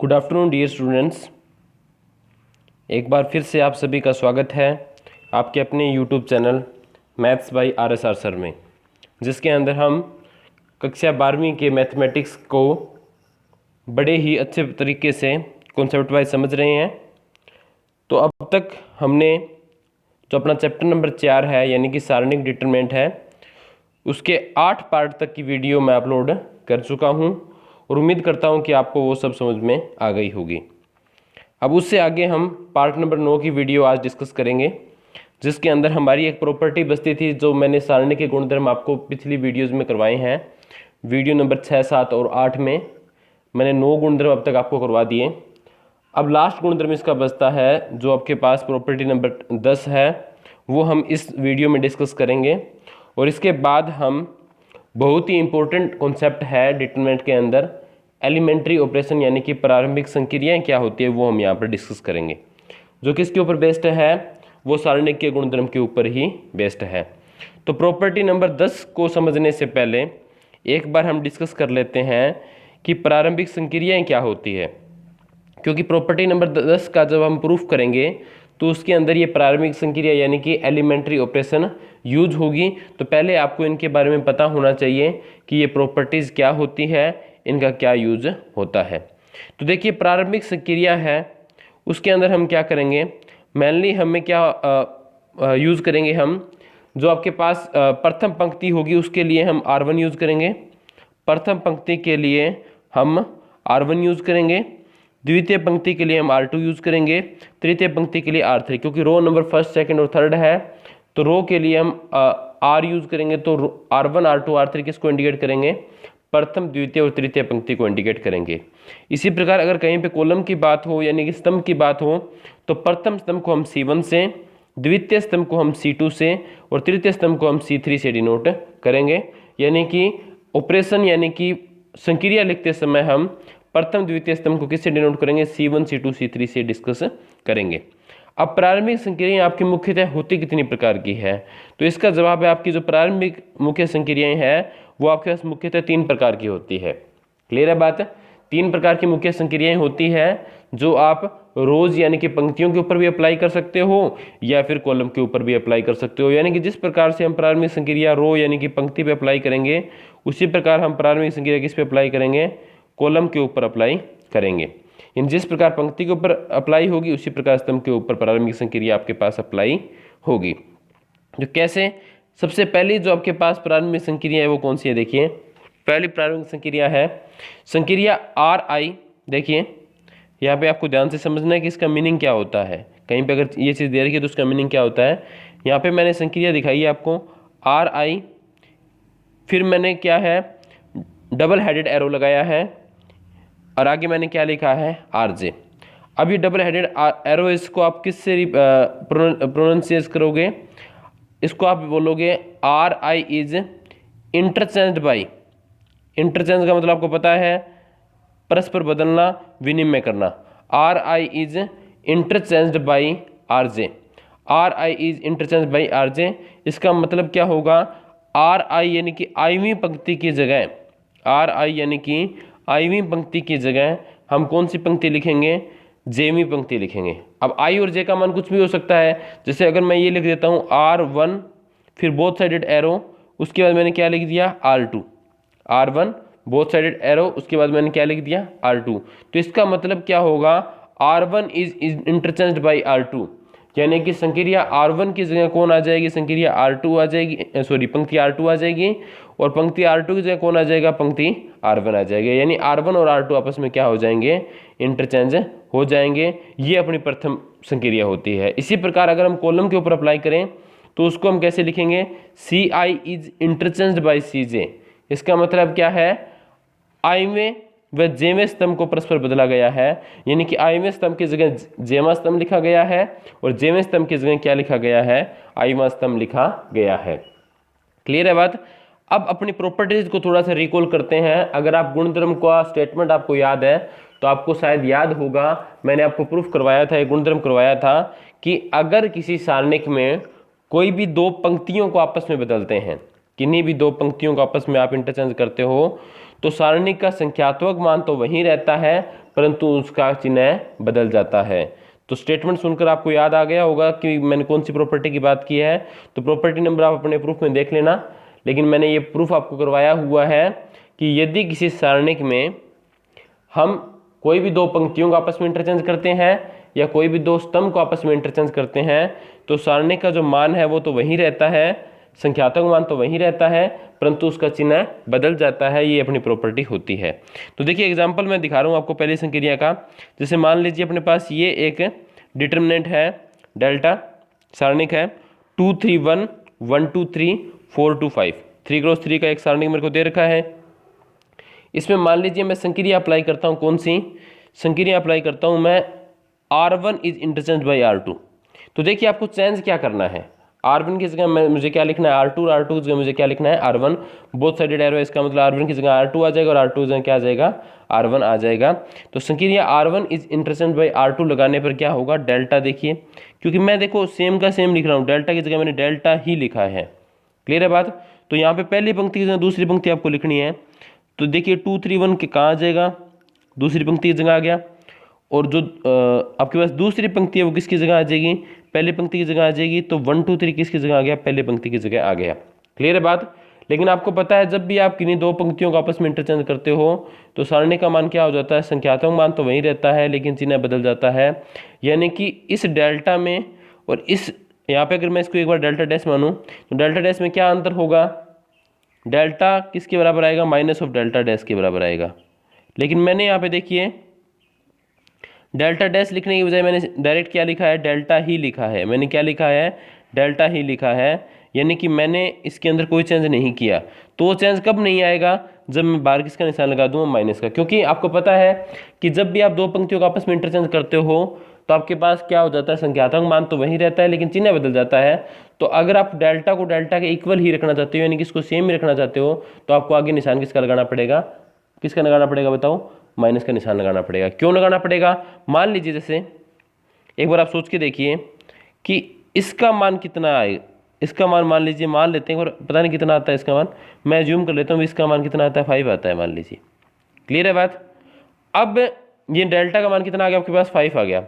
Good afternoon dear students. एक बार फिर से आप सभी का स्वागत है आपके अपने YouTube channel maths by RSR sir में, जिसके अंदर हम कक्षा 12वीं के मैथमेटिक्स को बड़े ही अच्छे तरीके से कॉन्सेप्ट वाइज समझ रहे हैं। तो अब तक हमने जो अपना चैप्टर नंबर 4 है यानी कि सारणिक डिटरमिनेंट है, उसके 8 पार्ट तक की वीडियो मैं अपलोड कर चुका हूं और उम्मीद करता हूं कि आपको वो सब समझ में आ गई होगी। अब उससे आगे हम पार्ट नंबर 9 की वीडियो आज डिस्कस करेंगे, जिसके अंदर हमारी एक प्रॉपर्टी बचती थी जो मैंने सारणी के गुणधर्म आपको पिछली वीडियोज़ में करवाए हैं। वीडियो नंबर 6, 7 और 8 में मैंने 9 गुणधर्म अब तक आपको करवा दिए। अब लास्ट गुणधर्म इसका बचता है जो आपके पास प्रॉपर्टी नंबर 10 है, वो हम इस वीडियो में डिस्कस करेंगे। और इसके बाद हम बहुत ही इम्पोर्टेंट कॉन्सेप्ट है डिटरमिनेंट के अंदर, एलिमेंट्री ऑपरेशन यानी कि प्रारंभिक संक्रियाएं क्या होती है, वो हम यहाँ पर डिस्कस करेंगे, जो किसके ऊपर बेस्ड है, वो सारणिक के गुणधर्म के ऊपर ही बेस्ड है। तो प्रॉपर्टी नंबर 10 को समझने से पहले एक बार हम डिस्कस कर लेते हैं कि प्रारंभिक संक्रियाएं क्या होती है, क्योंकि प्रॉपर्टी नंबर 10 का जब हम प्रूफ करेंगे तो उसके अंदर ये प्रारंभिक संक्रिया यानी कि एलिमेंट्री ऑपरेशन यूज होगी। तो पहले आपको इनके बारे में पता होना चाहिए कि ये प्रॉपर्टीज़ क्या होती है, इनका क्या यूज होता है। तो देखिए, प्रारंभिक संक्रिया है, उसके अंदर हम क्या करेंगे, मेनली हमें क्या यूज़ करेंगे, हम जो आपके पास प्रथम पंक्ति होगी उसके लिए हम R1 यूज़ करेंगे, प्रथम पंक्ति के लिए हम R1 यूज़ करेंगे, द्वितीय पंक्ति के लिए हम R2 यूज़ करेंगे, तृतीय पंक्ति के लिए R3। क्योंकि रो नंबर फर्स्ट, सेकंड और थर्ड है तो रो के लिए हम R यूज़ करेंगे। तो R1, R2, R3 किसको इंडिकेट करेंगे, प्रथम, द्वितीय और तृतीय पंक्ति को इंडिकेट करेंगे। इसी प्रकार अगर कहीं पे कॉलम की बात हो यानी कि स्तंभ की बात हो तो प्रथम स्तंभ को हम C1 से, द्वितीय स्तंभ को हम C2 से और तृतीय स्तंभ को हम C3 से डिनोट करेंगे। यानी कि ऑपरेशन यानी कि संक्रिया लिखते समय हम प्रथम द्वितीय स्तंभ को किससे डिनोट करेंगे, C1, C2, C3 से डिस्कस करेंगे। अब प्रारंभिक संक्रियाएं आपकी मुख्यतः होती कितनी प्रकार की है, तो इसका जवाब है आपकी जो प्रारंभिक मुख्य संक्रियाएं हैं वो आपके पास मुख्यतः 3 प्रकार की होती है। क्लियर है बात? 3 प्रकार की मुख्य संक्रियाएं होती है जो आप रोज यानी कि पंक्तियों के ऊपर भी अप्लाई कर सकते हो या फिर कॉलम के ऊपर भी अप्लाई कर सकते हो। यानी कि जिस प्रकार से हम प्रारंभिक संक्रिया रो यानी कि पंक्ति पे अप्लाई करेंगे, उसी प्रकार हम प्रारंभिक संक्रिया किस पे अप्लाई करेंगे, कॉलम के ऊपर अप्लाई करेंगे। इन जिस प्रकार पंक्ति के ऊपर अप्लाई होगी उसी प्रकार स्तंभ के ऊपर प्रारंभिक संक्रिया आपके पास अप्लाई होगी। जो कैसे, सबसे पहली जो आपके पास प्रारंभिक संक्रिया है वो कौन सी है, देखिए पहली प्रारंभिक संक्रिया है संक्रिया RI। देखिए यहाँ पे आपको ध्यान से समझना है कि इसका मीनिंग क्या होता है। कहीं पे अगर ये चीज़ दे रखी है तो उसका मीनिंग क्या होता है। यहाँ पे मैंने संक्रिया दिखाई है आपको RI, फिर मैंने क्या है डबल हेडेड एरो लगाया है और आगे मैंने क्या लिखा है RJ। अब ये डबल हेडेड एरो, इसको आप किससे प्रोनाउंसिएट करोगे, इसको आप बोलोगे RI is interchanged by. Interchange का मतलब आपको पता है परस्पर बदलना, विनिमय करना। RI is interchanged by RJ। RI is interchanged by RJ, इसका मतलब क्या होगा, RI यानी कि आईवीं पंक्ति की जगह, RI यानी कि आईवीं पंक्ति की जगह हम कौन सी पंक्ति लिखेंगे, जेवीं पंक्ति लिखेंगे। अब I और J का मान कुछ भी हो सकता है। जैसे अगर मैं ये लिख देता हूँ R1 फिर बोथ साइडेड एरो, उसके बाद मैंने क्या लिख दिया R2, R1 both sided arrow, उसके बाद मैंने क्या लिख दिया R2। तो इसका मतलब क्या होगा, R1 is interchanged by R2, यानी कि संक्रिया R1 की जगह कौन आ जाएगी, संक्रिया R2 आ जाएगी, सॉरी पंक्ति R2 आ जाएगी, और पंक्ति R2 की जगह कौन आ जाएगा, पंक्ति R1 आ जाएगा। यानी R1 और R2 आपस में क्या हो जाएंगे, इंटरचेंज हो जाएंगे। ये अपनी प्रथम संक्रिया होती है। इसी प्रकार अगर हम कॉलम के ऊपर अप्लाई करें तो उसको हम कैसे लिखेंगे, CI is interchanged by CJ। इसका मतलब क्या है, आईवें व जेवें स्तंभ को परस्पर बदला गया है, यानी कि आईवें स्तंभ की जगह जेवा स्तंभ लिखा गया है और जेवें स्तंभ की जगह क्या लिखा गया है, आईवा स्तंभ लिखा गया है। क्लियर है बात? अब अपनी प्रॉपर्टीज को थोड़ा सा रिकॉल करते हैं। अगर आप गुणधर्म का स्टेटमेंट आपको याद है तो आपको शायद याद होगा, मैंने आपको प्रूफ करवाया था, एक गुणधर्म करवाया था कि अगर किसी सारणिक में कोई भी 2 पंक्तियों को आपस में बदलते हैं, किन्हीं भी 2 पंक्तियों को आपस में आप इंटरचेंज करते हो, तो सारणिक का संख्यात्मक मान तो वहीं रहता है परंतु उसका चिन्ह बदल जाता है। तो स्टेटमेंट सुनकर आपको याद आ गया होगा कि मैंने कौन सी प्रॉपर्टी की बात की है। तो प्रॉपर्टी नंबर आप अपने प्रूफ में देख लेना, लेकिन मैंने ये प्रूफ आपको करवाया हुआ है कि यदि किसी सारणिक में हम कोई भी दो पंक्तियों को आपस में इंटरचेंज करते हैं या कोई भी दो स्तंभ को आपस में इंटरचेंज करते हैं तो सारणिक का जो मान है वो तो वही रहता है, संख्यात्मक मान तो वही रहता है, परंतु उसका चिन्ह बदल जाता है। ये अपनी प्रॉपर्टी होती है। तो देखिए एग्जांपल मैं दिखा रहा हूँ आपको पहली संक्रिया का। जैसे मान लीजिए अपने पास ये एक डिटर्मिनेंट है, डेल्टा सारणिक है 2 3 1 1 2 3 4 2 5, 3 क्रॉस 3 का एक सारणिक मेरे को दे रखा है। इसमें मान लीजिए मैं संक्रिया अप्लाई करता हूँ, कौन सी संक्रिया अप्लाई करता हूँ मैं, R1 is interchange by R2। तो देखिए आपको चेंज क्या करना है, R1 की जगह मुझे क्या लिखना है R2, और R2 की जगह मुझे क्या लिखना है R1। बोथ साइडेड एरो, इसका मतलब R1 की जगह R2 आ जाएगा और R2 की जगह क्या आ जाएगा R1 आ जाएगा। तो संक्रिया R1 is interchange by R2 लगाने पर क्या होगा, डेल्टा देखिए, क्योंकि मैं देखो सेम का सेम लिख रहा हूँ, डेल्टा की जगह मैंने डेल्टा ही लिखा है। क्लियर है बात। तो यहाँ पे पहली पंक्ति की जगह दूसरी पंक्ति आपको लिखनी है। तो देखिए 2 3 1 के कहाँ आ जाएगा, दूसरी पंक्ति की जगह आ गया। और जो आपके पास दूसरी पंक्ति है वो किसकी जगह आ जाएगी, पहली पंक्ति की जगह आ जाएगी। तो 1 2 3 किसकी जगह आ गया, पहली पंक्ति की जगह आ गया। क्लियर है बात। लेकिन आपको पता है जब भी आप किन्हीं दो पंक्तियों को आपस में इंटरचेंज करते हो तो सारणी का मान क्या हो जाता है, संख्यात्मक मान तो वही रहता है लेकिन चिन्ह बदल जाता है। यानी कि इस डेल्टा में और इस यहाँ पे अगर मैं इसको एक बार डेल्टा डैश मानूँ तो डेल्टा डैश में क्या अंतर होगा, डेल्टा किसके बराबर आएगा, माइनस ऑफ डेल्टा डैश के बराबर आएगा। लेकिन मैंने यहाँ पे देखिए डेल्टा डैश लिखने की बजाय मैंने डायरेक्ट क्या लिखा है, डेल्टा ही लिखा है। मैंने क्या लिखा है, डेल्टा ही लिखा है। यानी कि मैंने इसके अंदर कोई चेंज नहीं किया। तो वो चेंज कब नहीं आएगा, जब मैं बाहर किसका निशान लगा दूँ, माइनस का। क्योंकि आपको पता है कि जब भी आप दो पंक्तियों को आपस में इंटरचेंज करते हो तो आपके पास क्या हो जाता है, संख्यात्मक मान तो वही रहता है लेकिन चिन्ह बदल जाता है। तो अगर आप डेल्टा को डेल्टा के इक्वल ही रखना चाहते हो, यानी कि इसको सेम ही रखना चाहते हो, तो आपको आगे निशान किसका लगाना पड़ेगा, किसका लगाना पड़ेगा बताओ, माइनस का निशान लगाना पड़ेगा। क्यों लगाना पड़ेगा, मान लीजिए जैसे एक बार आप सोच के देखिए कि इसका मान कितना आए, इसका मान मान लीजिए, मान लेते हैं, और पता नहीं कितना आता है इसका मान, मैं ज्यूम कर लेता हूँ इसका मान कितना आता है, 5 आता है मान लीजिए। क्लियर है बात। अब ये डेल्टा का मान कितना आ गया आपके पास, 5 आ गया।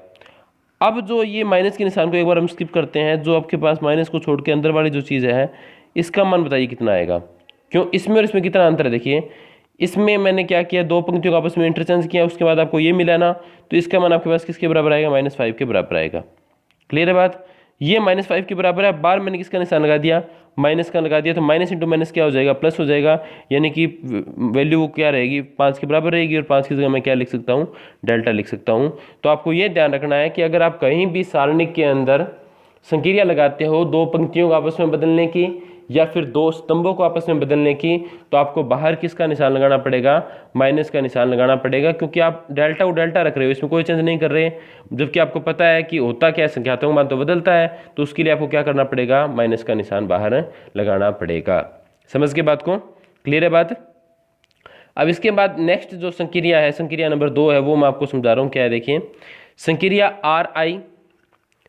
अब जो ये माइनस के निशान को एक बार हम स्किप करते हैं, जो आपके पास माइनस को छोड़ के अंदर वाली जो चीज़ है इसका मान बताइए कितना आएगा। क्यों, इसमें और इसमें कितना अंतर है, देखिए इसमें मैंने क्या किया, दो पंक्तियों को आपस में इंटरचेंज किया, उसके बाद आपको ये मिला ना, तो इसका मान आपके पास किसके बराबर आएगा, -5 के बराबर आएगा। क्लियर है बात। ये -5 के बराबर है, बार मैंने किसका निशान लगा दिया, माइनस का लगा दिया, तो माइनस इंटू माइनस क्या हो जाएगा, प्लस हो जाएगा। यानी कि वैल्यू क्या रहेगी, 5 के बराबर रहेगी, और 5 की जगह मैं क्या लिख सकता हूँ, डेल्टा लिख सकता हूँ। तो आपको ये ध्यान रखना है कि अगर आप कहीं भी सारणिक के अंदर संक्रिया लगाते हो दो पंक्तियों को आपस में बदलने की या फिर दो स्तंभों को आपस में बदलने की, तो आपको बाहर किसका निशान लगाना पड़ेगा, माइनस का निशान लगाना पड़ेगा। क्योंकि आप डेल्टा को डेल्टा रख रहे हो, इसमें कोई चेंज नहीं कर रहे, जबकि आपको पता है कि होता क्या है, संख्यात्मक मान तो बदलता है, तो उसके लिए आपको क्या करना पड़ेगा, माइनस का निशान बाहर लगाना पड़ेगा। समझ के बात को। क्लियर है बात। अब इसके बाद नेक्स्ट जो संक्रिया है, संक्रिया नंबर 2 है, वो मैं आपको समझा रहा हूँ क्या है। देखिए संक्रिया RI,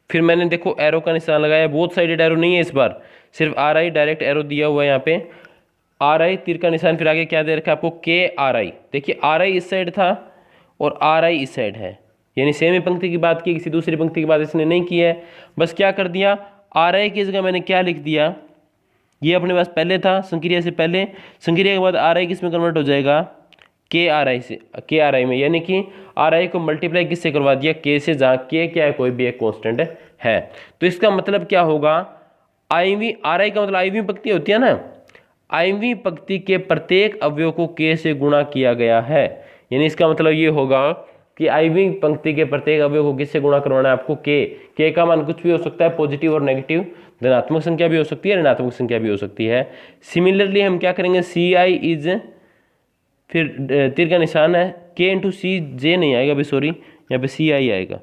फिर मैंने देखो एरो का निशान लगाया, बोथ साइडेड एरो नहीं है इस बार, सिर्फ RI डायरेक्ट एरो दिया हुआ है यहाँ पे, RI तीर का निशान, फिर आगे क्या दे रखा है आपको, KRI। देखिए RI इस साइड था और RI इस साइड है, यानी सेम ही पंक्ति की बात की, किसी दूसरी पंक्ति की बात इसने नहीं की है। बस क्या कर दिया, RI की जगह मैंने क्या लिख दिया, ये अपने पास पहले था संक्रिया से पहले, संक्रिया के बाद RI किस में कन्वर्ट हो जाएगा, KRI से, KRI में। यानी कि RI को मल्टीप्लाई किससे करवा दिया, K से, जहाँ K क्या है, कोई भी एक कांस्टेंट है। तो इसका मतलब क्या होगा, IV, RI का मतलब IV पंक्ति होती है ना, IV पंक्ति के प्रत्येक अवयव को K से गुणा किया गया है। यानी इसका मतलब ये होगा कि IV पंक्ति के प्रत्येक अवयव को किससे गुणा करवाना है आपको, K का मान कुछ भी हो सकता है, पॉजिटिव और नेगेटिव, धनात्मक संख्या भी हो सकती है, ऋणात्मक संख्या भी हो सकती है। सिमिलरली हम क्या करेंगे, CI इज, फिर तीर का निशान है, K इंटू सी, J नहीं आएगा भाई, सॉरी, यहाँ पे CI आएगा,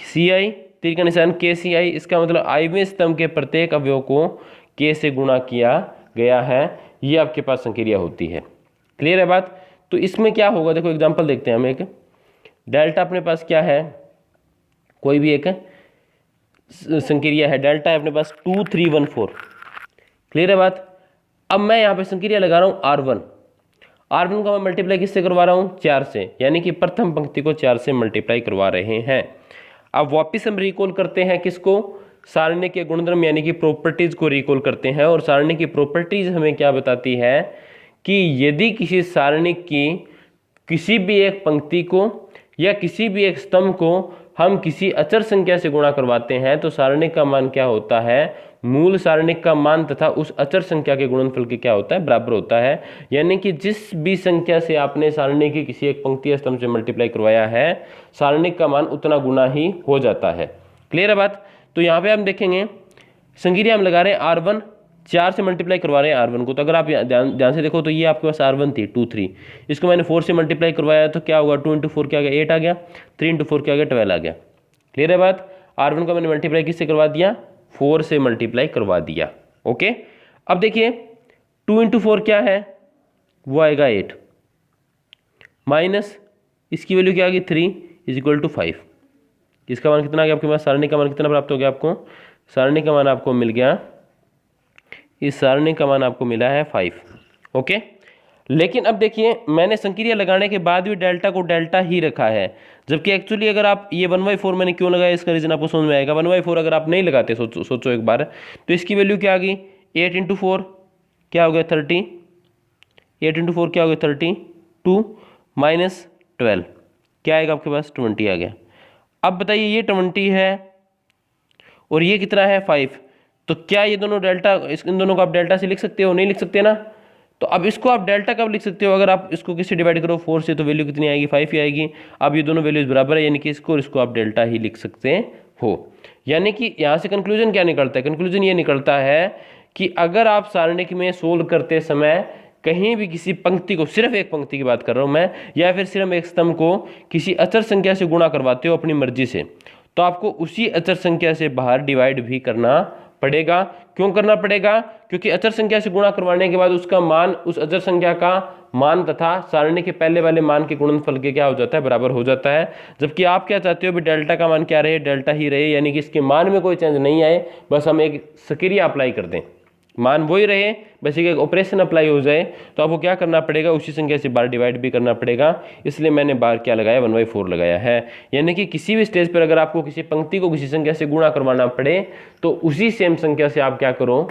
CI तीर का निशान KCI। इसका मतलब IV स्तंभ के प्रत्येक अवयव को K से गुणा किया गया है, ये आपके पास संक्रिया होती है। क्लियर है बात। तो इसमें क्या होगा, देखो एग्जांपल देखते हैं हम। एक डेल्टा अपने पास क्या है, कोई भी एक संक्रिया है, डेल्टा है अपने पास 2 3 1 4। क्लियर है बात। अब मैं यहाँ पे संक्रिया लगा रहा हूँ R1। R1 का मैं मल्टीप्लाई किससे करवा रहा हूँ, 4 से, यानी कि प्रथम पंक्ति को 4 से मल्टीप्लाई करवा रहे हैं। अब वापस हम रिकॉल करते हैं किसको, सारणी के गुणधर्म यानी कि प्रॉपर्टीज को रिकॉल करते हैं। और सारणी की प्रॉपर्टीज हमें क्या बताती है कि यदि किसी सारणी की किसी भी एक पंक्ति को या किसी भी एक स्तंभ को हम किसी अचर संख्या से गुणा करवाते हैं तो सारणी का मान क्या होता है, मूल सारणी का मान तथा उस अचर संख्या के गुणनफल के क्या होता है, बराबर होता है। यानी कि जिस भी संख्या से आपने सारणी की किसी एक पंक्ति या स्तंभ से मल्टीप्लाई करवाया है, सारणी का मान उतना गुना ही हो जाता है। क्लियर है बात। तो यहाँ पे हम देखेंगे संक्रिया हम लगा रहे हैं R1, 4 से मल्टीप्लाई करवा रहे हैं R1 को। तो अगर आप ध्यान से देखो तो ये आपके पास R1 थी 2 3, इसको मैंने 4 से मल्टीप्लाई करवाया तो क्या होगा, 2 × 4 क्या आ गया, 8 आ गया, 3 × 4 क्या आ गया, 12 आ गया। क्लियर है बात। R1 को मैंने मल्टीप्लाई किससे करवा दिया, 4 से मल्टीप्लाई करवा दिया। ओके, अब देखिए 2 × 4 क्या है, वो आएगा 8, माइनस इसकी वैल्यू क्या आ गई 3 = 5। इसका मान कितना आ गया आपके पास, सारणी का मान कितना प्राप्त हो गया आपको, सारणी का मान आपको मिल गया, इस सारणी का मान आपको मिला है 5। ओके, लेकिन अब देखिए मैंने संक्रिया लगाने के बाद भी डेल्टा को डेल्टा ही रखा है, जबकि एक्चुअली अगर आप ये 1/4 मैंने क्यों लगाया इसका रीजन आपको समझ में आएगा। 1/4 अगर आप नहीं लगाते, सोचो एक बार, तो इसकी वैल्यू क्या आ गई, 8 × 4 क्या हो गया 30, 8 × 4 क्या हो गया 32 माइनस 12 क्या आएगा आपके पास 20 आ गया। अब बताइए ये 20 है और ये कितना है 5, तो क्या ये दोनों डेल्टा, इन दोनों को आप डेल्टा से लिख सकते हो, नहीं लिख सकते ना। तो अब इसको आप डेल्टा कब लिख सकते हो, अगर आप इसको किससे डिवाइड करो 4 से, तो वैल्यू कितनी आएगी 5 ही आएगी। अब ये दोनों वैल्यूज बराबर है, यानी कि इसको आप डेल्टा ही लिख सकते हो। यानी कि यहाँ से कंक्लूजन क्या निकलता है, कंक्लूजन ये निकलता है कि अगर आप सारणिक में सोल्व करते समय कहीं भी किसी पंक्ति को, सिर्फ एक पंक्ति की बात कर रहा हूं मैं, या फिर सिर्फ एक स्तंभ को किसी अचर संख्या से गुणा करवाते हो अपनी मर्जी से, तो आपको उसी अचर संख्या से बाहर डिवाइड भी करना पड़ेगा। क्यों करना पड़ेगा, क्योंकि अचर संख्या से गुणा करवाने के बाद उसका मान उस अचर संख्या का मान तथा सारणी के पहले वाले मान के गुणनफल के क्या हो जाता है, बराबर हो जाता है। जबकि आप क्या चाहते हो भी डेल्टा का मान क्या रहे, डेल्टा ही रहे, यानी कि इसके मान में कोई चेंज नहीं आए, बस हम एक सक्रिया अप्लाई कर दें, मान वही रहे, बस एक ऑपरेशन अप्लाई हो जाए। तो आपको क्या करना पड़ेगा, उसी संख्या से बार डिवाइड भी करना पड़ेगा। इसलिए मैंने बार क्या लगाया 1/4 लगाया है। यानी कि किसी भी स्टेज पर अगर आपको किसी पंक्ति को किसी संख्या से गुणा करवाना पड़े तो उसी सेम संख्या से आप क्या करो,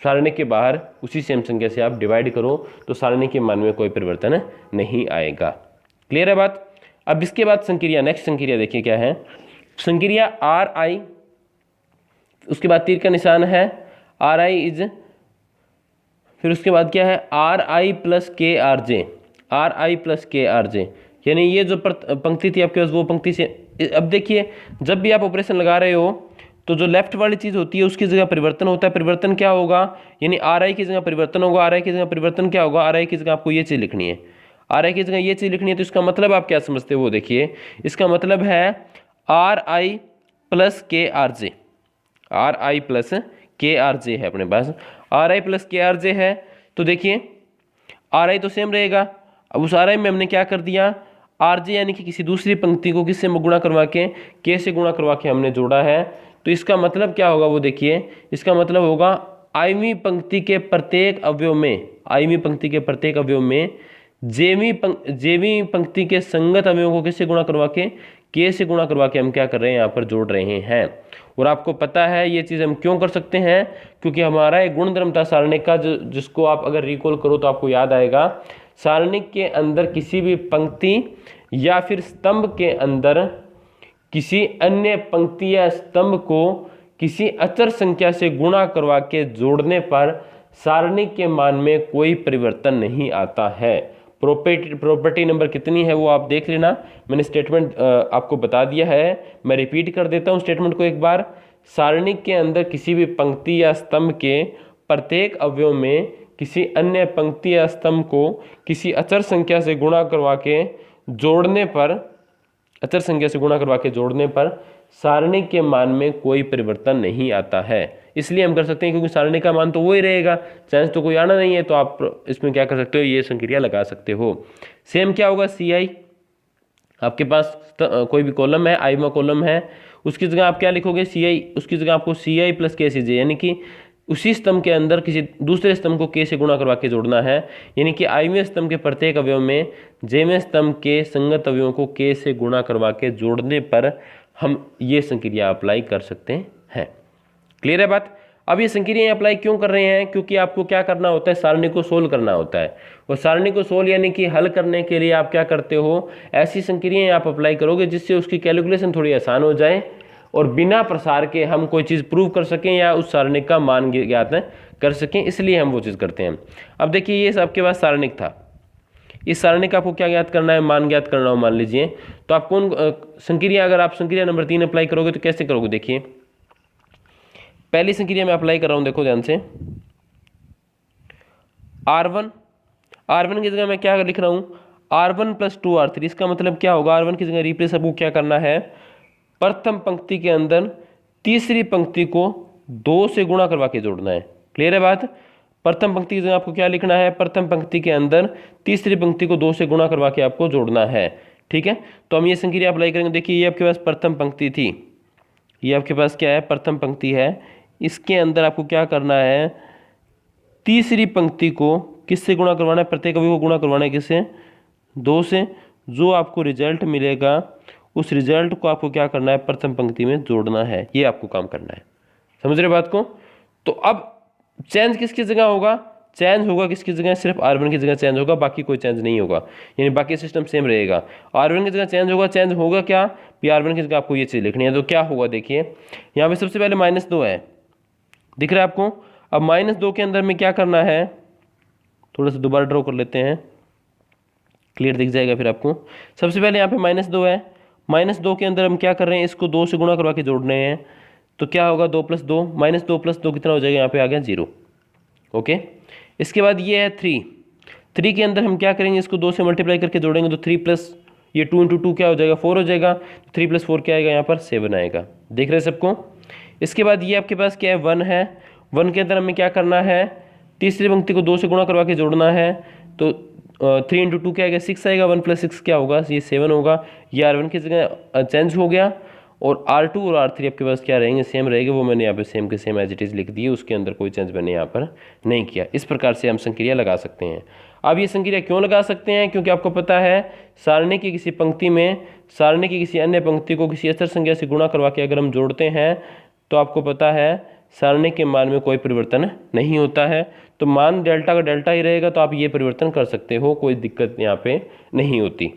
सारणी के बाहर उसी सेम संख्या से आप डिवाइड करो, तो सारणी के मान में कोई परिवर्तन नहीं आएगा। क्लियर है बात। अब इसके बाद संक्रिया, नेक्स्ट संक्रिया देखिए क्या है, संक्रिया RI, उसके बाद तीर का निशान है, RI इज, फिर उसके बाद क्या है RI + KRJ, RI + KRJ, यानी ये जो पंक्ति थी आपके पास वो पंक्ति से। अब देखिए जब भी आप ऑपरेशन लगा रहे हो तो जो लेफ्ट वाली चीज़ होती है उसकी जगह परिवर्तन होता है। परिवर्तन क्या होगा, यानी RI की जगह परिवर्तन होगा, RI की जगह परिवर्तन क्या होगा, RI की जगह आपको ये चीज़ लिखनी है, RI की जगह ये चीज़ लिखनी है। तो इसका मतलब आप क्या समझते हो वो देखिए, इसका मतलब है RI + KRJ, RI + KRJ है अपने पास, RI + KRJ है। तो देखिए RI तो सेम रहेगा, अब उस RI में हमने क्या कर दिया, RJ यानी कि किसी दूसरी पंक्ति को किससे गुणा करवा के, K से गुणा करवा के हमने जोड़ा है। तो इसका मतलब क्या होगा वो देखिए, इसका मतलब होगा आईवीं पंक्ति के प्रत्येक अवयव में, आईवीं पंक्ति के प्रत्येक अवयव में जेवीं पंक्ति के संगत अवयवों को किससे गुणा करवा के, K से गुणा करवा के हम क्या कर रहे हैं, यहाँ पर जोड़ रहे हैं। और आपको पता है ये चीज़ हम क्यों कर सकते हैं, क्योंकि हमारा एक गुणधर्म था सारणी का, जिसको आप अगर रिकॉल करो तो आपको याद आएगा, सारणी के अंदर किसी भी पंक्ति या फिर स्तंभ के अंदर किसी अन्य पंक्ति या स्तंभ को किसी अचर संख्या से गुणा करवा के जोड़ने पर सारणी के मान में कोई परिवर्तन नहीं आता है। प्रॉपर्टी नंबर कितनी है वो आप देख लेना, मैंने स्टेटमेंट आपको बता दिया है, मैं रिपीट कर देता हूँ स्टेटमेंट को एक बार। सारणी के अंदर किसी भी पंक्ति या स्तंभ के प्रत्येक अवयव में किसी अन्य पंक्ति या स्तंभ को किसी अचर संख्या से गुणा करवा के जोड़ने पर, अचर संख्या से गुणा करवा के जोड़ने पर सारणी के मान में कोई परिवर्तन नहीं आता है। इसलिए हम कर सकते हैं क्योंकि सारणी का मान तो वही रहेगा, चांस तो कोई आना नहीं है, तो आप इसमें क्या कर सकते हो, ये संक्रिया लगा सकते हो। सेम क्या होगा CI, आपके पास कोई भी कॉलम है, i वां कॉलम है, उसकी जगह आप क्या लिखोगे CI, उसकी जगह आपको CI + KCJ, यानी कि उसी स्तंभ के अंदर किसी दूसरे स्तंभ को k से गुणा करवा के जोड़ना है, यानी कि iवें स्तंभ के प्रत्येक अवयव में jवें स्तंभ के संगत अवयवों को k से गुणा करवा के जोड़ने पर हम ये संक्रिया अप्लाई कर सकते हैं। क्लियर है बात। अब ये संक्रिया अप्लाई क्यों कर रहे हैं, क्योंकि आपको क्या करना होता है, सारणी को सोल्व करना होता है। और सारणी को सोल्व यानी कि हल करने के लिए आप क्या करते हो, ऐसी संक्रियाएं आप अप्लाई करोगे जिससे उसकी कैलकुलेशन थोड़ी आसान हो जाए और बिना प्रसार के हम कोई चीज़ प्रूव कर सकें या उस सारणिक का मान ज्ञात कर सकें, इसलिए हम वो चीज़ करते हैं। अब देखिए ये आपके पास सारणिक था, इस सारणिक का आपको क्या ज्ञात करना है, मान ज्ञात करना हो मान लीजिए। तो आप कौन संक्रिया, अगर आप संक्रिया नंबर 3 अप्लाई करोगे तो कैसे करोगे, देखिए पहली संक्रिया में अप्लाई कर रहा हूँ, देखो ध्यान से। R1 की जगह मैं क्या लिख रहा हूँ, R1 + 2R3। इसका मतलब क्या होगा, R1 की जगह रिप्लेस आपको क्या करना है, प्रथम पंक्ति के अंदर तीसरी पंक्ति को 2 से गुणा करवा के जोड़ना है। क्लियर है बात। प्रथम पंक्ति की जगह आपको क्या लिखना है, प्रथम पंक्ति के अंदर तीसरी पंक्ति को 2 से गुणा करवा के आपको जोड़ना है। ठीक है, तो हम ये संक्रिया अप्लाई करेंगे। देखिए ये आपके पास प्रथम पंक्ति थी, ये आपके पास क्या है, प्रथम पंक्ति है। इसके अंदर आपको क्या करना है, तीसरी पंक्ति को किससे गुणा करवाना है, प्रत्येक अवयव को गुणा करवाना है किससे, 2 से। जो आपको रिजल्ट मिलेगा उस रिजल्ट को आपको क्या करना है, प्रथम पंक्ति में जोड़ना है। ये आपको काम करना है, समझ रहे बात को। तो अब चेंज किसकी जगह होगा, चेंज होगा किसकी जगह, सिर्फ R1 की जगह चेंज होगा, बाकी कोई चेंज नहीं होगा, यानी बाकी सिस्टम सेम रहेगा। R1 की जगह चेंज होगा, चेंज होगा क्या, R1 की जगह आपको ये चीज़ लिखनी है। तो क्या होगा, देखिए यहाँ पे सबसे पहले -2 है, दिख रहा है आपको। अब -2 के अंदर में क्या करना है, थोड़ा सा दोबारा ड्रॉ कर लेते हैं, क्लियर दिख जाएगा फिर आपको। सबसे पहले यहाँ पे -2 है, -2 के अंदर हम क्या कर रहे हैं, इसको 2 से गुणा करवा के जोड़ रहे हैं। तो क्या होगा, 2 + 2, -2 + 2 कितना हो जाएगा, यहाँ पे आ गया 0। ओके, इसके बाद ये है 3 के अंदर हम क्या करेंगे, इसको 2 से मल्टीप्लाई करके जोड़ेंगे तो 3 + ये 2 × 2 क्या हो जाएगा, 4 हो जाएगा। 3 + 4 क्या आएगा, यहाँ पर 7 आएगा। देख रहे हैं सबको। इसके बाद ये आपके पास क्या है, 1 है। 1 के अंदर हमें क्या करना है, तीसरी पंक्ति को 2 से गुणा करवा के जोड़ना है। तो 3 × 2 क्या आएगा, 6 आएगा। 1 + 6 क्या होगा, ये 7 होगा। ये R1 की जगह चेंज हो गया और R2 और R3 आपके पास क्या रहेंगे, सेम रहेंगे। वो मैंने यहाँ पे सेम के सेम एज इट इज़ लिख दिए, उसके अंदर कोई चेंज मैंने यहाँ पर नहीं किया। इस प्रकार से हम संक्रिया लगा सकते हैं। अब ये संक्रिया क्यों लगा सकते हैं, क्योंकि आपको पता है सारणी की किसी पंक्ति में सारणी की किसी अन्य पंक्ति को किसी अस्तर संख्या से गुणा करवा के अगर हम जोड़ते हैं तो आपको पता है सारणी के मान में कोई परिवर्तन नहीं होता है। तो मान डेल्टा का डेल्टा ही रहेगा, तो आप ये परिवर्तन कर सकते हो, कोई दिक्कत यहाँ पे नहीं होती।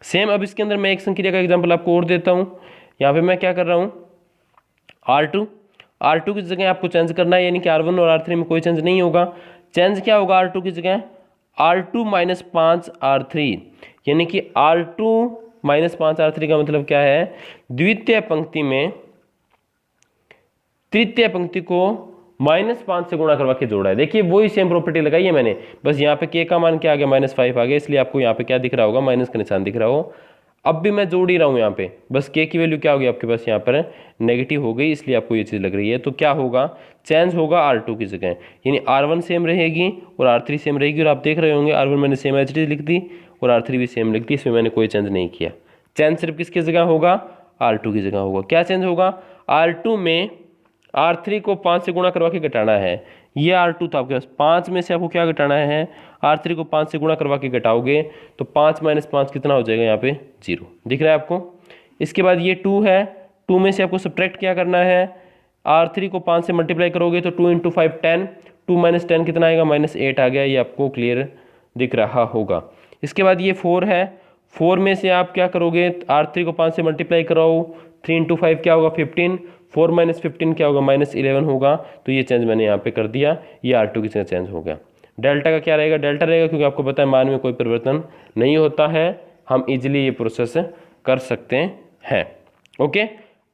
सेम अब इसके अंदर मैं एक संक्रिया का एग्जाम्पल आपको और देता हूँ। यहाँ पे मैं क्या कर रहा हूँ, R2 की जगह आपको चेंज करना है, यानी कि R1 और R3 में कोई चेंज नहीं होगा। चेंज क्या होगा, R2 की जगह R2 - 5 R3, यानी कि R2 - 5 R3 का मतलब क्या है, द्वितीय पंक्ति में तृतीय पंक्ति को -5 से गुणा करवा के जोड़ा है। देखिए वही सेम प्रॉपर्टी लगाई है मैंने, बस यहाँ पे k का मान क्या आ गया, -5 आ गया, इसलिए आपको यहाँ पे क्या दिख रहा होगा, माइनस का निशान दिख रहा हो। अब भी मैं जोड़ ही रहा हूँ यहाँ पे, बस k की वैल्यू क्या होगी आपके पास यहाँ पर नेगेटिव हो गई, इसलिए आपको ये चीज़ लग रही है। तो क्या होगा, चेंज होगा R2 की जगह, यानी R1 सेम रहेगी और R3 सेम रहेगी। और आप देख रहे होंगे R1 मैंने सेम एज इट इज लिख दी और R3 भी सेम लिख दी, इसमें मैंने कोई चेंज नहीं किया। चेंज सिर्फ किसकी जगह होगा, R2 की जगह होगा। क्या चेंज होगा, R2 में R3 को 5 से गुणा करवा के घटाना है। ये R2 था आपके पास, 5 में से आपको क्या घटाना है, R3 को 5 से गुणा करवा के घटाओगे तो 5 - 5 कितना हो जाएगा, यहाँ पे 0 दिख रहा है आपको। इसके बाद ये 2 है, 2 में से आपको सब्ट्रैक्ट क्या करना है, R3 को 5 से मल्टीप्लाई करोगे तो 2 × 5 10, 2 - 10 कितना आएगा, -8 आ गया। ये आपको क्लियर दिख रहा होगा। इसके बाद ये 4 है, 4 में से आप क्या करोगे, R3 को 5 से मल्टीप्लाई कराओ, 3 × 5 क्या होगा, 15, 4 - 15 क्या होगा, -11 होगा। तो ये चेंज मैंने यहाँ पे कर दिया, ये R2 की जगह चेंज हो गया। डेल्टा का क्या रहेगा, डेल्टा रहेगा, क्योंकि आपको पता है मान में कोई परिवर्तन नहीं होता है, हम इजीली ये प्रोसेस कर सकते हैं। ओके,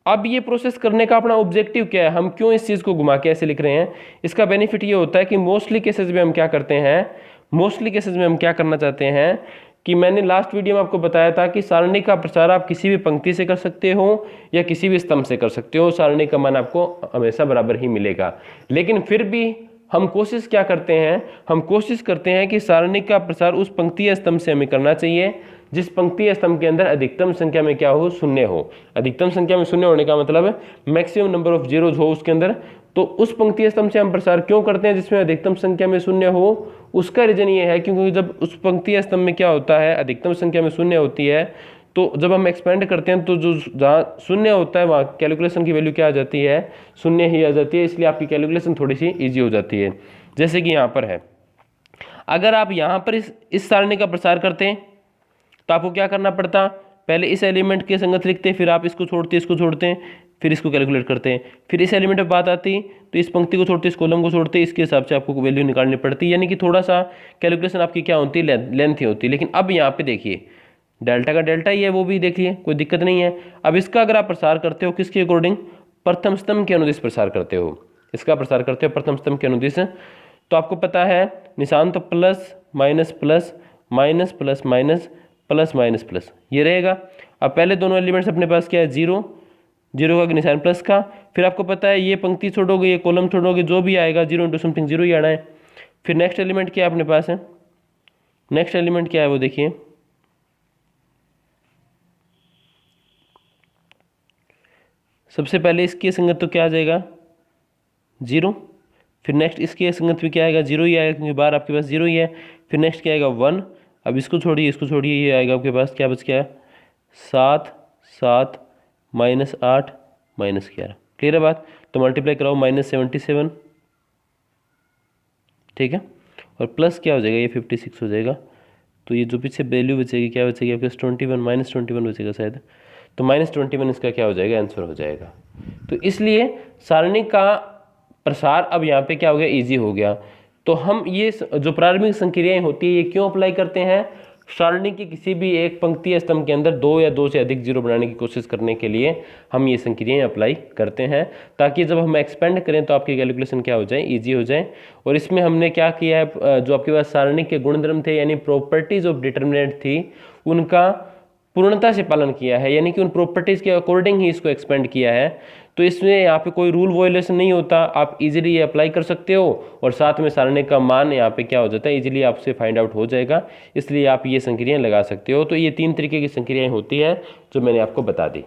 अब ये प्रोसेस करने का अपना ऑब्जेक्टिव क्या है, हम क्यों इस चीज़ को घुमा के ऐसे लिख रहे हैं। इसका बेनिफिट ये होता है कि मोस्टली केसेज में हम क्या करते हैं, मोस्टली केसेज में हम क्या करना चाहते हैं कि मैंने लास्ट वीडियो में आपको बताया था कि सारणी का प्रचार आप किसी भी पंक्ति से कर सकते हो या किसी भी स्तंभ से कर सकते हो, सारणी का मान आपको हमेशा बराबर ही मिलेगा। लेकिन फिर भी हम कोशिश क्या करते हैं, हम कोशिश करते हैं कि सारणी का प्रसार उस पंक्ति या स्तंभ से हमें करना चाहिए जिस पंक्ति या स्तंभ के अंदर अधिकतम संख्या में क्या हो, शून्य हो। अधिकतम संख्या में शून्य होने का मतलब है मैक्सिमम नंबर ऑफ जीरोज हो उसके अंदर। तो उस पंक्ति या स्तंभ से हम प्रसार क्यों करते हैं जिसमें अधिकतम संख्या में शून्य हो? उसका रीजन ये है क्योंकि जब उस पंक्ति या स्तंभ में क्या होता है, अधिकतम संख्या में शून्य होती है, तो जब हम एक्सपेंड करते हैं तो जो जहाँ शून्य होता है वहाँ कैलकुलेशन की वैल्यू क्या आ जाती है, शून्य ही आ जाती है। इसलिए आपकी कैलकुलेशन थोड़ी सी ईजी हो जाती है। जैसे कि यहाँ पर है, अगर आप यहाँ पर इस सारणी का प्रसार करते हैं तो आपको क्या करना पड़ता, पहले इस एलिमेंट के संगत लिखते, फिर आप इसको छोड़ते, इसको छोड़ते हैं, फिर इसको कैलकुलेट करते हैं, फिर इस एलिमेंट पे बात आती तो इस पंक्ति को छोड़ते, इस कॉलम को छोड़ते, इसके हिसाब से आपको वैल्यू निकालनी पड़ती। यानी कि थोड़ा सा कैलकुलेशन आपकी क्या होती है, लेंथ ही होती है। लेकिन अब यहाँ पे देखिए डेल्टा का डेल्टा ही है, वो भी देखिए कोई दिक्कत नहीं है। अब इसका अगर आप प्रसार करते हो किसके अकॉर्डिंग, प्रथम स्तंभ के अनुदिश प्रसार करते हो, इसका प्रसार करते हो प्रथम स्तंभ के अनुदिश, तो आपको पता है निशान तो plus minus plus minus plus minus plus minus plus ये रहेगा। अब पहले दोनों एलिमेंट्स अपने पास क्या है, जीरो, जीरो का निशान प्लस का, फिर आपको पता है ये पंक्ति छोड़ोगे, ये कॉलम छोड़ोगे, जो भी आएगा जीरो इंटू समथिंग जीरो ही आना है। फिर नेक्स्ट एलिमेंट क्या अपने पास है, नेक्स्ट एलिमेंट क्या है वो देखिए, सबसे पहले इसके संगत तो क्या आ जाएगा, जीरो, फिर नेक्स्ट इसके संगत भी क्या आएगा, जीरो ही आएगा क्योंकि बाहर आपके पास जीरो ही है। फिर नेक्स्ट क्या आएगा, वन। अब इसको छोड़िए, इसको छोड़िए, ये आएगा आपके पास क्या बच गया, सात, सात माइनस आठ माइनस 11। क्लियर है बात? तो मल्टीप्लाई कराओ -77, ठीक है, और प्लस क्या हो जाएगा, ये 56 हो जाएगा। तो ये जो पीछे वैल्यू बचेगी क्या बचेगी आपके पास, 21 -21 बचेगा शायद। तो -21 इसका क्या हो जाएगा, आंसर हो जाएगा। तो इसलिए सारणी का प्रसार अब यहाँ पे क्या हो गया, इजी हो गया। तो हम ये जो प्रारंभिक संक्रियाएं होती है ये क्यों अप्लाई करते हैं, सारणी की किसी भी एक पंक्ति या स्तंभ के अंदर दो या दो से अधिक जीरो बनाने की कोशिश करने के लिए हम ये संक्रियाएं अप्लाई करते हैं, ताकि जब हम एक्सपेंड करें तो आपकी कैलकुलेशन क्या हो जाए, इजी हो जाए। और इसमें हमने क्या किया है, जो आपके पास सारणी के गुणधर्म थे यानी प्रॉपर्टीज ऑफ डिटर्मिनेंट थी, उनका पूर्णता से पालन किया है, यानी कि उन प्रॉपर्टीज के अकॉर्डिंग ही इसको एक्सपेंड किया है। तो इसमें यहाँ पे कोई रूल वायलेशन नहीं होता, आप इजीली ये अप्लाई कर सकते हो, और साथ में सारणी का मान यहाँ पे क्या हो जाता है, इजीली आपसे फाइंड आउट हो जाएगा। इसलिए आप ये संक्रियाएं लगा सकते हो। तो ये 3 तरीके की संक्रियाएं होती है जो मैंने आपको बता दी।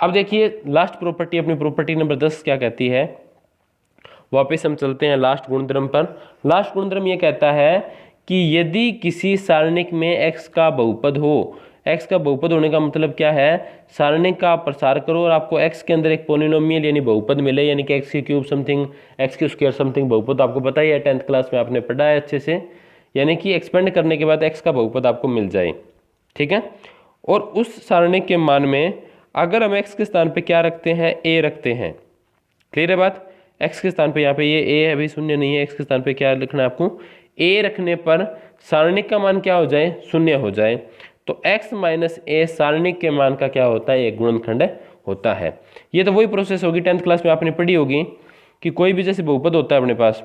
अब देखिए लास्ट प्रॉपर्टी, अपनी प्रॉपर्टी नंबर 10 क्या कहती है, वापस हम चलते हैं लास्ट गुणधर्म पर। लास्ट गुणधर्म ये कहता है कि यदि किसी सारणिक में x का बहुपद हो, x का बहुपद होने का मतलब क्या है, सारणिक का प्रसार करो और आपको x के अंदर एक पोलिनोमियल यानी बहुपद मिले, यानी कि x की क्यूब समथिंग, x की स्क्वायर समथिंग बहुपद आपको पता ही है, 10th क्लास में आपने पढ़ा है अच्छे से। यानी कि एक्सपेंड करने के बाद x का बहुपद आपको मिल जाए, ठीक है। और उस सारणिक के मान में अगर हम x के स्थान पर क्या रखते हैं, a रखते हैं। क्लियर है बात? x के स्थान पे यहाँ पे ये a है, अभी शून्य नहीं है, x के स्थान पे क्या लिखना है आपको, a रखने पर सारणिक का मान क्या हो जाए, शून्य हो जाए। तो x माइनस a सारणिक के मान का क्या होता है, एक गुणनखंड होता है। ये तो वही प्रोसेस होगी, 10th क्लास में आपने पढ़ी होगी कि कोई भी जैसे बहुपद होता है अपने पास,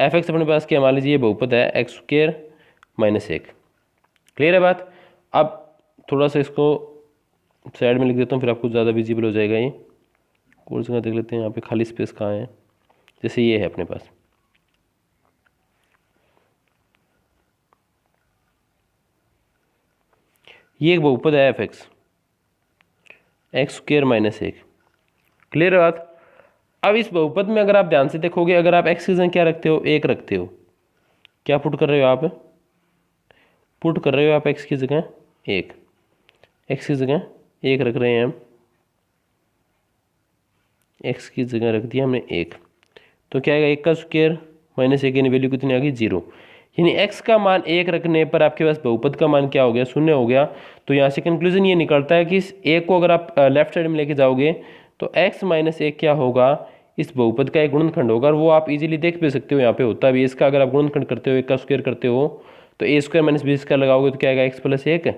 f(x) अपने पास क्या, मान लीजिए ये बहुपद है x² - 1। क्लियर है बात? अब थोड़ा सा इसको साइड में लिख देता हूँ, फिर आपको ज़्यादा विजिबल हो जाएगा। ये कोर्स का देख लेते हैं, यहाँ पे खाली स्पेस कहाँ है, जैसे ये है अपने पास, ये एक बहुपद है f(x), x² - 1। क्लियर है बात? अब इस बहुपद में अगर आप ध्यान से देखोगे, अगर आप x की जगह क्या रखते हो, 1 रखते हो, क्या पुट कर रहे हो आप, पुट कर रहे हो आप x की जगह 1, x की जगह 1 रख रहे हैं हम, x की जगह रख दिया हमने 1, तो क्या आएगा, 1 का स्क्वायर - 1 यानी वैल्यू कितनी आ गई, 0। यानी x का मान 1 रखने पर आपके पास बहुपद का मान क्या हो गया, शून्य हो गया। तो यहाँ से कंक्लूजन ये निकलता है कि इस 1 को अगर आप लेफ्ट साइड में लेके जाओगे तो x - 1 क्या होगा, इस बहुपद का एक गुणनखंड होगा। और वो आप इजीली देख भी सकते हो, यहाँ पे होता भी, इसका अगर आप गुणनखंड करते हो, 1 का स्क्वायर करते हो तो a² - b² लगाओगे तो क्या आएगा, x + 1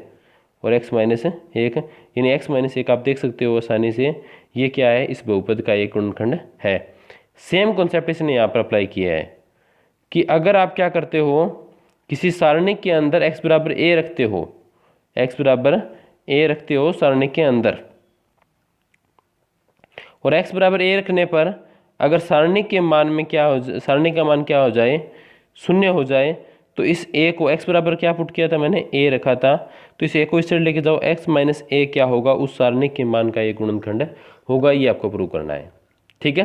और x - 1, यानी x - 1 आप देख सकते हो आसानी से, ये क्या है, इस बहुपद का एक गुणनखंड है। सेम कॉन्सेप्ट इसने यहाँ पर अप्लाई किया है कि अगर आप क्या करते हो, किसी सारणिक के अंदर x = a रखते हो, x = a रखते हो सारणिक के अंदर, और x = a रखने पर अगर सारणिक के मान में क्या हो, सारणिक का मान क्या हो जाए, शून्य हो जाए, तो इस a को x बराबर क्या पुट किया था मैंने, a रखा था, तो इस a को इस साइड लेके जाओ, x माइनस a क्या होगा, उस सारणी के मान का ये गुणनखंड होगा, ये आपको प्रूव करना है। ठीक है,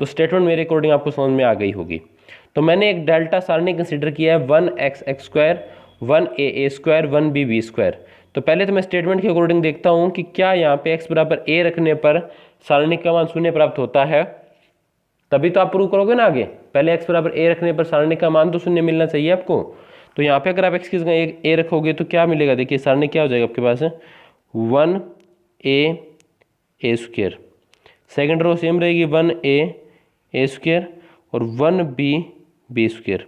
तो स्टेटमेंट मेरे अकॉर्डिंग आपको समझ में आ गई होगी। तो मैंने एक डेल्टा सारणी कंसिडर किया है 1x x square, 1a a square, 1b b square. तो पहले तो मैं स्टेटमेंट के अकॉर्डिंग देखता हूँ कि क्या यहाँ पे x बराबर a रखने पर सारणी का मान शून्य प्राप्त होता है, तभी तो आप प्रूव करोगे ना आगे। पहले x बराबर a रखने पर सारणी का मान तो शून्य मिलना चाहिए आपको। तो यहाँ पे अगर आप x की जगह a रखोगे तो क्या मिलेगा, देखिए सारणी क्या हो जाएगा आपके पास, 1a a square, second row same रहेगी 1a a स्क्वायर और 1b b स्क्वायर।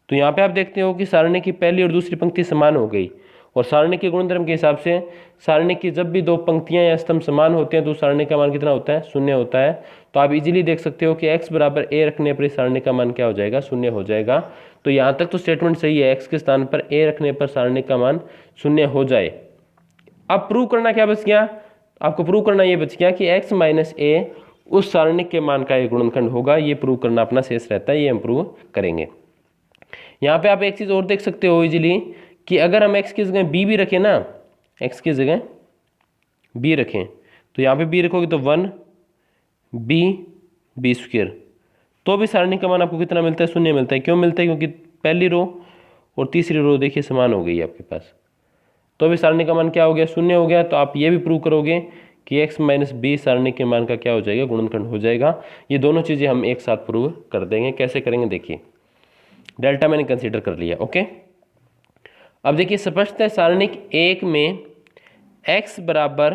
तो यहाँ पे आप देखते हो कि सारणी की पहली और दूसरी पंक्ति समान हो गई, और सारणी के गुणधर्म के हिसाब से सारणी की जब भी दो पंक्तियां या स्तंभ समान होते हैं तो सारणी का मान कितना होता है, शून्य होता है। तो आप इजीली देख सकते हो कि x बराबर a रखने पर सारणी का मान क्या हो जाएगा, शून्य हो जाएगा। तो यहाँ तक तो स्टेटमेंट सही है, x के स्थान पर a रखने पर सारणी का मान शून्य हो जाए। अब प्रूव करना क्या बच गया, आपको प्रूव करना ये बच गया कि x माइनस a उस सारणी के मान का एक गुणनखंड होगा। ये प्रूव करना अपना शेष रहता है, ये हम प्रूव करेंगे। यहाँ पे आप एक चीज़ और देख सकते हो इजीली कि अगर हम x की जगह b भी रखें ना, x की जगह b रखें, तो यहाँ पे b रखोगे तो 1b b स्क्वायर, तो भी सारणी का मान आपको कितना मिलता है, शून्य मिलता है। क्यों मिलता है, क्योंकि पहली रो और तीसरी रो देखिए समान हो गई है आपके पास, तो भी सारणी का मान क्या हो गया, शून्य हो गया। तो आप ये भी प्रूव करोगे कि x माइनस बी सारणी के मान का क्या हो जाएगा, गुणनखंड हो जाएगा। ये दोनों चीज़ें हम एक साथ प्रूव कर देंगे। कैसे करेंगे देखिए, डेल्टा मैंने कंसीडर कर लिया, ओके। अब देखिए स्पष्ट है, सारणी एक में x बराबर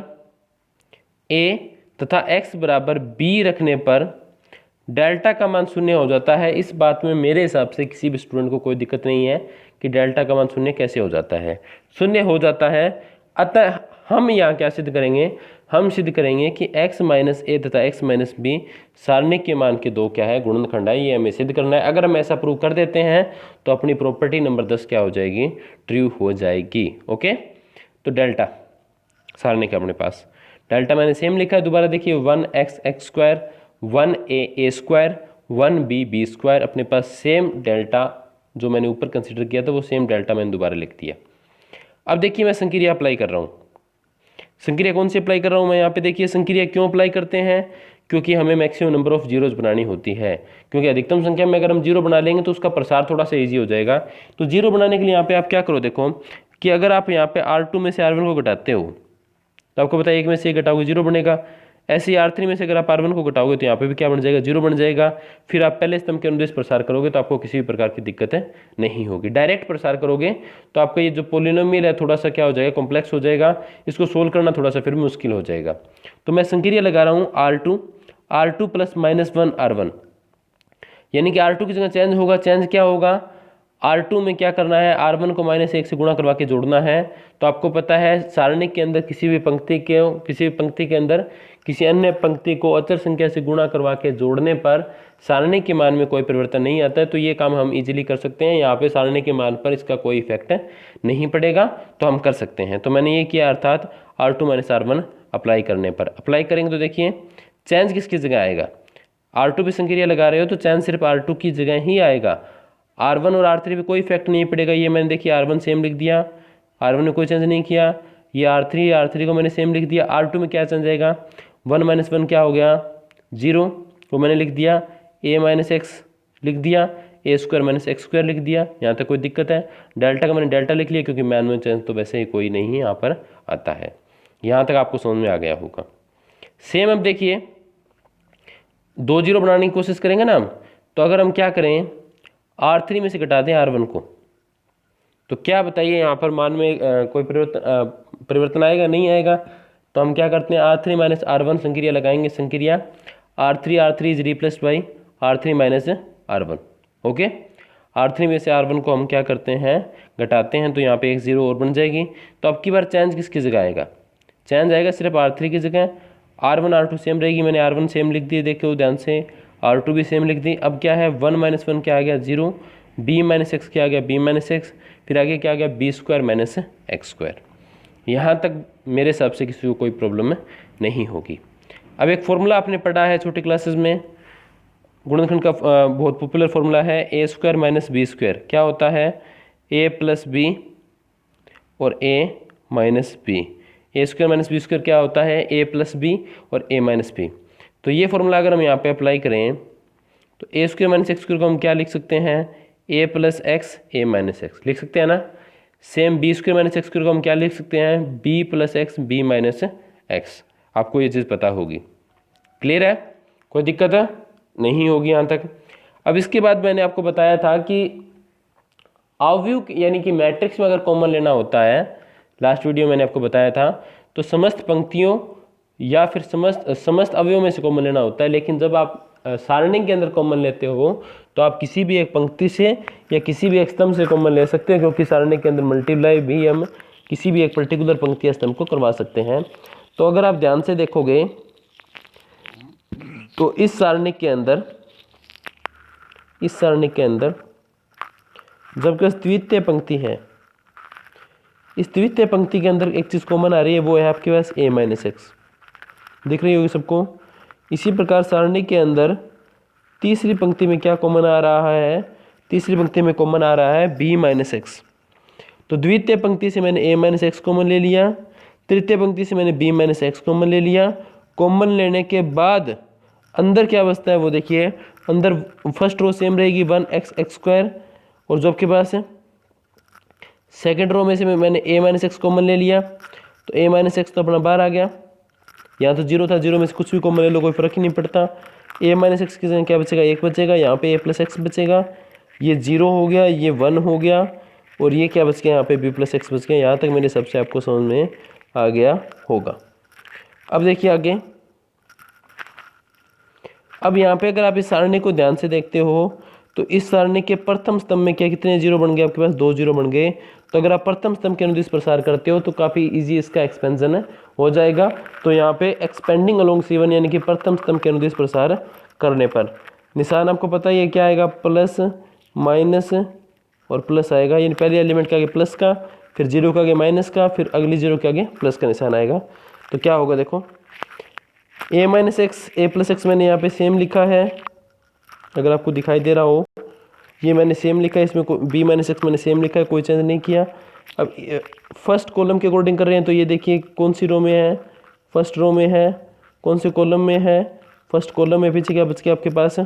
a तथा x बराबर b रखने पर डेल्टा का मान शून्य हो जाता है। इस बात में मेरे हिसाब से किसी भी स्टूडेंट को कोई दिक्कत नहीं है कि डेल्टा का मान शून्य कैसे हो जाता है, शून्य हो जाता है। अतः हम यहाँ क्या सिद्ध करेंगे, हम सिद्ध करेंगे कि x माइनस ए तथा x माइनस बी सारणी के मान के दो क्या है, गुणनखंड है। ये हमें सिद्ध करना है। अगर हम ऐसा प्रूव कर देते हैं तो अपनी प्रॉपर्टी नंबर 10 क्या हो जाएगी, ट्रू हो जाएगी। ओके, तो डेल्टा सारणी का अपने पास डेल्टा मैंने सेम लिखा है, दोबारा देखिए 1x x square, 1a a square, 1b b square, अपने पास सेम डेल्टा जो मैंने ऊपर कंसिडर किया था वो सेम डेल्टा मैंने दोबारा लिख दिया। अब देखिए मैं संक्रिया अप्लाई कर रहा हूँ। संक्रिया कौन सी अप्लाई कर रहा हूँ मैं यहाँ पे, देखिए संक्रिया क्यों अप्लाई करते हैं, क्योंकि हमें मैक्सिमम नंबर ऑफ जीरोज बनानी होती है। क्योंकि अधिकतम संख्या में अगर हम जीरो बना लेंगे तो उसका प्रसार थोड़ा सा ईजी हो जाएगा। तो जीरो बनाने के लिए यहाँ पे आप क्या करो, देखो कि अगर आप यहाँ पे R2 में से R1 को घटाते हो तो आपको पता है एक में से घटाओगे जीरो बनेगा। ऐसे ही R3 में से अगर आप R1 को घटाओगे तो यहाँ पे भी क्या बन जाएगा, जीरो बन जाएगा। फिर आप पहले स्तंभ के अनुदेश प्रसार करोगे तो आपको किसी भी प्रकार की दिक्कत नहीं होगी। डायरेक्ट प्रसार करोगे तो आपका ये जो पोलिनोमियल है थोड़ा सा क्या हो जाएगा, कॉम्प्लेक्स हो जाएगा। इसको सोल्व करना थोड़ा सा फिर मुश्किल हो जाएगा। तो मैं संक्रिया लगा रहा हूँ R2 प्लस -1 R1, यानी कि R2 की जगह चेंज होगा। चेंज क्या होगा, R2 में क्या करना है, R1 को -1 से गुणा करवा के जोड़ना है। तो आपको पता है सारणी के अंदर किसी भी पंक्ति के अंदर किसी अन्य पंक्ति को अचर संख्या से गुणा करवा के जोड़ने पर सारणी के मान में कोई परिवर्तन नहीं आता है। तो ये काम हम इजीली कर सकते हैं। यहाँ पे सारणी के मान पर इसका कोई इफेक्ट नहीं पड़ेगा, तो हम कर सकते हैं। तो मैंने ये किया, अर्थात R2 - R1 अप्लाई करने पर अप्लाई करेंगे तो देखिए चेंज किसकी जगह आएगा, R2 भी संक्रिया लगा रहे हो तो चेंज सिर्फ R2 की जगह ही आएगा। R1 और R3 पे कोई इफेक्ट नहीं पड़ेगा। ये मैंने देखिए R1 सेम लिख दिया, R1 में कोई चेंज नहीं किया। ये R3 को मैंने सेम लिख दिया। R2 में क्या चेंज आएगा, 1 - 1 क्या हो गया, 0 वो मैंने लिख दिया। a - x लिख दिया, a स्क्वायर - x स्क्वायर लिख दिया। यहाँ तक कोई दिक्कत है। डेल्टा का मैंने डेल्टा लिख लिया क्योंकि मान में चेंज तो वैसे ही कोई नहीं यहाँ पर आता है। यहाँ तक आपको समझ में आ गया होगा। सेम अब देखिए 2 जीरो बनाने की कोशिश करेंगे ना हम, तो अगर हम क्या करें R3 में से घटा दें R1 को, तो क्या बताइए यहाँ पर मान में कोई परिवर्तन आएगा, नहीं आएगा। तो हम क्या करते हैं, R3 - R1 संक्रिया लगाएंगे। संक्रिया R3 is replaced by R3 - R1। Okay, R3 में से R1 को हम क्या करते हैं, घटाते हैं, तो यहाँ पे एक जीरो और बन जाएगी। तो अब की बार चेंज किसकी जगह आएगा, चेंज आएगा सिर्फ R3 की जगह। R1 R2 सेम रहेगी, मैंने R1 सेम लिख दी, देखो ध्यान से। R2 भी सेम लिख दी। अब क्या है, 1 - 1 क्या आ गया, 0। b - x क्या आ गया, b - x। फिर आगे क्या आ गया, b स्क्वायर - x स्क्वायर। यहाँ तक मेरे हिसाब से किसी को कोई प्रॉब्लम नहीं होगी। अब एक फॉर्मूला आपने पढ़ा है छोटी क्लासेस में, गुणनखंड का बहुत पॉपुलर फॉर्मूला है a² - b²। क्या होता है, ए प्लस बी और ए माइनस बी। ए स्क्वायर माइनस बी स्क्वायर क्या होता है, ए प्लस बी और ए माइनस बी। तो ये फॉर्मूला अगर हम यहाँ पे अप्लाई करें तो A square minus x square को हम क्या लिख सकते हैं, A plus x A minus x लिख सकते हैं ना। Same B square minus x square को हम क्या लिख सकते हैं, B plus x B minus x. आपको ये चीज़ पता होगी। क्लियर है, कोई दिक्कत है नहीं होगी यहाँ तक। अब इसके बाद मैंने आपको बताया था कि अवयव यानी कि मैट्रिक्स में अगर कॉमन लेना होता है, लास्ट वीडियो मैंने आपको बताया था, तो समस्त पंक्तियों या फिर समस्त अवयवों में से कॉमन लेना होता है। लेकिन जब आप सारणी के अंदर कॉमन लेते हो तो आप किसी भी एक पंक्ति से या किसी भी एक स्तंभ से कॉमन ले सकते हैं, क्योंकि सारणी के अंदर मल्टीप्लाई भी हम किसी भी एक पर्टिकुलर पंक्ति या स्तंभ को करवा सकते हैं। तो अगर आप ध्यान से देखोगे तो इस सारणी के अंदर जब कि द्वितीय पंक्ति है, इस द्वितीय पंक्ति के अंदर एक चीज़ कॉमन आ रही है, वो है आपके पास a माइनस एक्स, दिख रही होगी सबको। इसी प्रकार सारणी के अंदर तीसरी पंक्ति में क्या कॉमन आ रहा है, तीसरी पंक्ति में कॉमन आ रहा है b माइनस एक्स। तो द्वितीय पंक्ति से मैंने a माइनस एक्स कॉमन ले लिया, तृतीय पंक्ति से मैंने b माइनस एक्स कॉमन ले लिया। कॉमन लेने के बाद अंदर क्या बचता है वो देखिए, अंदर फर्स्ट रो सेम रहेगी 1x एक्स स्क्वायर, और जो आपके पास है सेकेंड रो में से मैंने a माइनस एक्स कॉमन ले लिया, तो a माइनस एक्स तो अपना बाहर आ गया। यहाँ तो जीरो था, जीरो में से कुछ भी कॉमन ले लो कोई फर्क ही नहीं पड़ता। a माइनस एक्स की जगह क्या बचेगा, एक बचेगा, यहाँ पे a प्लस एक्स बचेगा, ये जीरो हो गया, ये 1 हो गया, और ये क्या बच गया, यहाँ पे b प्लस एक्स बच गया। यहाँ तक मेरे हिसाब से आपको समझ में आ गया होगा। अब देखिए आगे, अब यहाँ पे अगर आप इस सारणी को ध्यान से देखते हो तो इस सारणी के प्रथम स्तंभ में क्या कितने जीरो बन गए, आपके पास 2 जीरो बन गए। तो अगर आप प्रथम स्तंभ के अनुदिश प्रसार करते हो तो काफ़ी इजी इसका एक्सपेंशन हो जाएगा। तो यहाँ पे एक्सपेंडिंग अलोंग C1 यानी कि प्रथम स्तंभ के अनुदिश प्रसार करने पर निशान आपको पता ही है क्या आएगा, प्लस माइनस और प्लस आएगा। यानी पहले एलिमेंट के आगे प्लस का, फिर जीरो के आगे माइनस का, फिर अगली जीरो के आगे प्लस का निशान आएगा। तो क्या होगा देखो, a minus x A plus x मैंने यहाँ पे सेम लिखा है, अगर आपको दिखाई दे रहा हो, ये मैंने सेम लिखा है, इसमें b माइनस एक्स मैंने सेम लिखा है, कोई चेंज नहीं किया। अब फर्स्ट कॉलम के अकॉर्डिंग कर रहे हैं तो ये देखिए कौन सी रो में है, फर्स्ट रो में है, कौन से कॉलम में है, फर्स्ट कॉलम में। पीछे क्या बच गया आपके पास,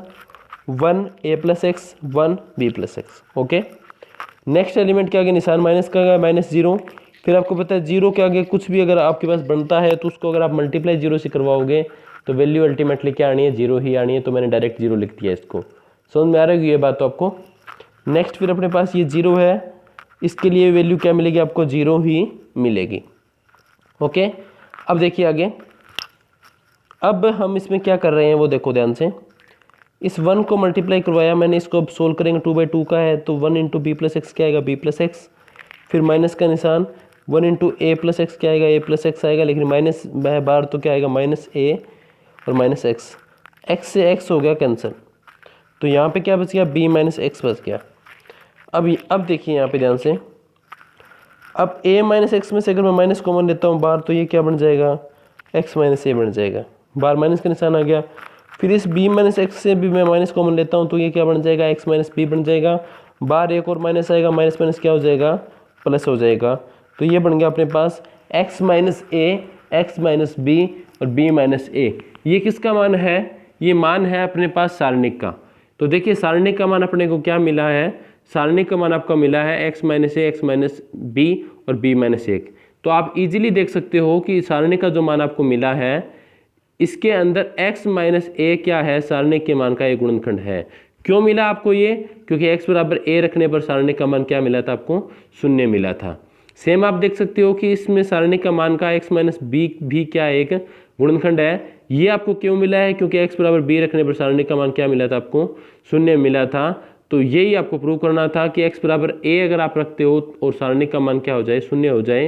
1 a plus x 1 b plus x. Okay, next element के आगे निशान माइनस का आएगा, माइनस जीरो। फिर आपको पता है जीरो के आगे कुछ भी अगर आपके पास बनता है तो उसको अगर आप मल्टीप्लाई जीरो से करवाओगे तो वैल्यू अल्टीमेटली क्या आनी है, जीरो ही आनी है। तो मैंने डायरेक्ट जीरो लिख दिया इसको। समझ में आ रही है ये बात तो आपको। नेक्स्ट फिर अपने पास ये जीरो है, इसके लिए वैल्यू क्या मिलेगी आपको, जीरो ही मिलेगी। ओके, अब देखिए आगे, अब हम इसमें क्या कर रहे हैं वो देखो ध्यान से। इस 1 को मल्टीप्लाई करवाया मैंने, इसको अब सोल्व करेंगे, 2/2 का है तो 1 इंटू बी प्लस एक्स क्या आएगा, b प्लस एक्स, फिर माइनस का निशान 1 इंटू ए प्लस एक्स क्या आएगा, a प्लस एक्स आएगा, लेकिन माइनस बार तो क्या आएगा, माइनस a और माइनस एक्स, x से x हो गया कैंसिल। तो यहाँ पे क्या बच गया, b माइनस एक्स बच गया। अब देखिए यहाँ पे ध्यान से, अब a माइनस एक्स में से अगर मैं माइनस कॉमन लेता हूँ बाहर तो ये क्या बन जाएगा, x माइनस a बन जाएगा, बाहर माइनस का निशान आ गया। फिर इस b माइनस एक्स से भी मैं माइनस कॉमन लेता हूँ तो ये क्या बन जाएगा, x माइनस b बन जाएगा, बाहर एक और माइनस आएगा, माइनस माइनस क्या हो जाएगा, प्लस हो जाएगा। तो ये बन गया अपने पास x minus a, x minus b और b माइनस a। ये किसका मान है, ये मान है अपने पास सारणिक का। तो देखिए सारणिक का मान अपने को क्या मिला है, सारणिक का मान आपका मिला है x minus a, x minus b और b माइनस 1। तो आप इजीली देख सकते हो कि सारणिक का जो मान आपको मिला है इसके अंदर x माइनस a क्या है, सारणिक के मान का एक गुणनखंड है। क्यों मिला आपको ये, क्योंकि x बराबर a रखने पर सारणिक का मान क्या मिला था आपको, 0 मिला था। सेम आप देख सकते हो कि इसमें सारणिक का मान का x माइनस b भी क्या एक गुणनखंड है। ये आपको क्यों मिला है, क्योंकि x बराबर b रखने पर सारणिक का मान क्या मिला था आपको, 0 मिला था। तो यही आपको प्रूव करना था कि x बराबर a अगर आप रखते हो और सारणिक का मान क्या हो जाए, 0 हो जाए,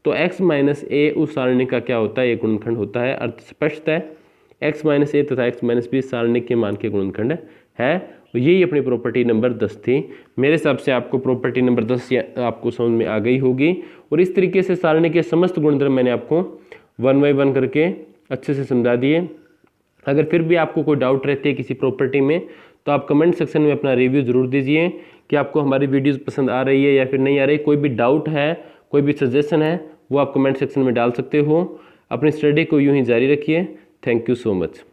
तो x माइनस a उस सारणिक का क्या होता है, एक गुणनखंड होता है। अर्थ स्पष्ट है, x माइनस a तथा x माइनस b सारणिक के मान के गुणनखंड है। यही अपनी प्रॉपर्टी नंबर 10 थी। मेरे हिसाब से आपको प्रॉपर्टी नंबर 10 आपको समझ में आ गई होगी। और इस तरीके से सारणी के समस्त गुणधर्म मैंने आपको 1 बाय 1 करके अच्छे से समझा दिए। अगर फिर भी आपको कोई डाउट रहती है किसी प्रॉपर्टी में तो आप कमेंट सेक्शन में अपना रिव्यू ज़रूर दीजिए कि आपको हमारी वीडियोज़ पसंद आ रही है या फिर नहीं आ रही। कोई भी डाउट है, कोई भी सजेशन है, वो आप कमेंट सेक्शन में डाल सकते हो। अपनी स्टडी को यूं ही जारी रखिए। Thank you so much.